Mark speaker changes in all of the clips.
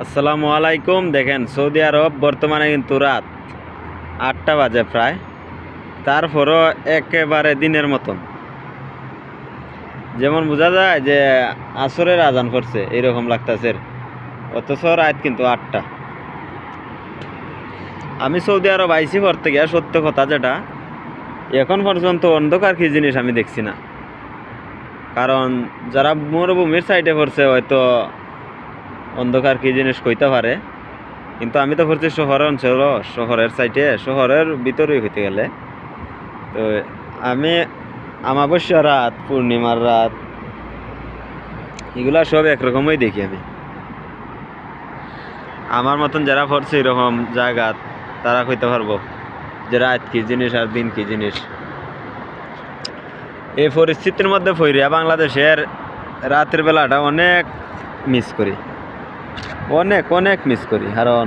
Speaker 1: আসসালামু আলাইকুম। দেখেন সৌদি আরব বর্তমানে কিন্তু রাত 8টা বাজে প্রায়, তারপরও একেবারে দিনের মতন, যেমন বোঝা যায় যে আসরের আজান পড়ছে এইরকম লাগতেছে, অথচ রাত কিন্তু 8টা। আমি সৌদি আরব আইসি পড়তে গিয়া সত্য কথা যেটা, এখন পর্যন্ত অন্ধকার কি জিনিস আমি দেখছি না। কারণ যারা মরুভূমির সাইডে পড়ছে হয়তো অন্ধকার কি জিনিস কইতে পারে, কিন্তু আমি তো পড়ছি শহর অঞ্চল, শহরের সাইডে, শহরের ভিতরেই হইতে গেলে। তো আমি আমাবস্যা রাত, পূর্ণিমার রাত, এগুলা সব একরকমই দেখি আমি। আমার মতন যারা পড়ছে এরকম জায়গা, তারা কইতে পারবো যে রাত কি জিনিস আর দিন কি জিনিস। এই পরিস্থিতির মধ্যে ফইরিয়া বাংলাদেশের রাতের বেলাটা অনেক মিস করি, অনেক অনেক মিস করি। কারণ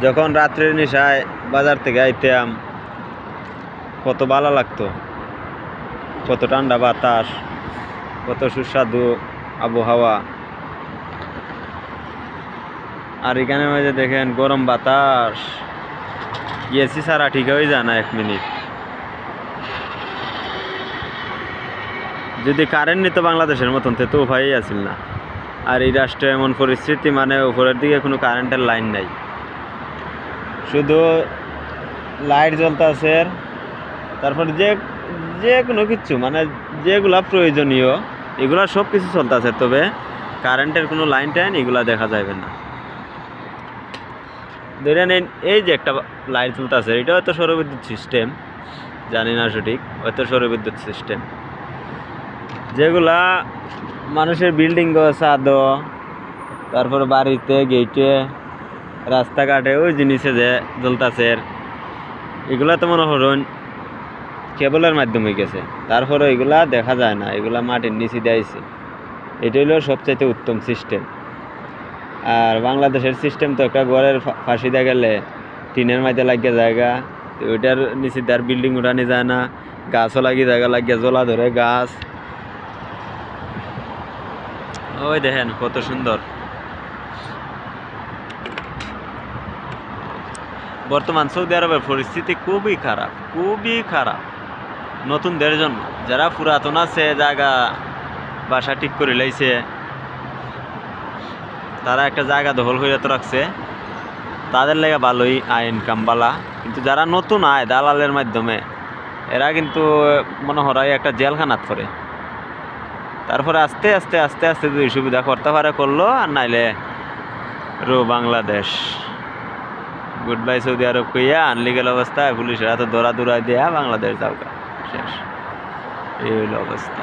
Speaker 1: যখন রাত্রের নেশায় বাজার থেকে আইতাম, কত ভালো লাগতো, কত ঠান্ডা বাতাস, কত সুস্বাদু আবহাওয়া। আর এখানে মাঝে দেখেন গরম বাতাস, এসি ছাড়া ঠিক হয়ে যায় না 1 মিনিট। যদি কারেন্ট নিত বাংলাদেশের মতন তো উপায়ই আসিল না। আর এই রাষ্ট্রে এমন পরিস্থিতি, মানে উপরের দিকে কোনো কারেন্টের লাইন নাই, শুধু লাইট জ্বলতেছে। তারপরে যে কোনো কিছু, মানে যেগুলা প্রয়োজনীয় এগুলা সব কিছু চলতেছে, তবে কারেন্টের কোনো লাইন টাইন এগুলা দেখা যাবে না। ধরে নিন এই যে একটা লাইট চলতেছে, এটা হয়তো সৌরবিদ্যুৎ সিস্টেম, জানি না সঠিক, হয়তো সৌরবিদ্যুৎ সিস্টেম। যেগুলা মানুষের বিল্ডিং ছাদ, তারপরে বাড়িতে, গেটে, রাস্তাঘাটে ওই জিনিসে যে জ্বলতেছে, এগুলা তো মনে করুন কেবলের মাধ্যমে গেছে, তারপরে এগুলা দেখা যায় না, এগুলা মাটির নিচে দিয়েছে। এটা হলো সবচাইতে উত্তম সিস্টেম। আর বাংলাদেশের সিস্টেম তো একটা ঘরের ফাঁসি দিয়ে গেলে টিনের মাঝে লাগিয়ে জায়গা, তো ওইটার নিচে তার বিল্ডিং উঠানি যায় না, গাছও লাগিয়ে জায়গা লাগিয়ে জ্বলা ধরে গাছ। ওই দেখেন কত সুন্দর। বর্তমান সৌদি আরবের পরিস্থিতি খুবই খারাপ, খুবই খারাপ নতুনদের জন্য। যারা পুরাতন আছে, জায়গা বাসা ঠিক করে লাইছে, তারা একটা জায়গা দখল করে তো রাখছে, তাদের লেগে ভালোই আয় ইনকাম বালা। কিন্তু যারা নতুন আয় দালালের মাধ্যমে, এরা কিন্তু মনে হয় একটা জেলখানাত পড়ে। তারপরে আস্তে আস্তে আস্তে আস্তে যদি সুবিধা করতে পারে করলো, আর নাইলে বাংলাদেশ গুড বাই সৌদি আরব কইয়া আনলিগেল অবস্থা, পুলিশের হাতে দৌড়া দৌড়াই দেয়া বাংলাদেশ যাওগা, শেষ। এই হইল অবস্থা।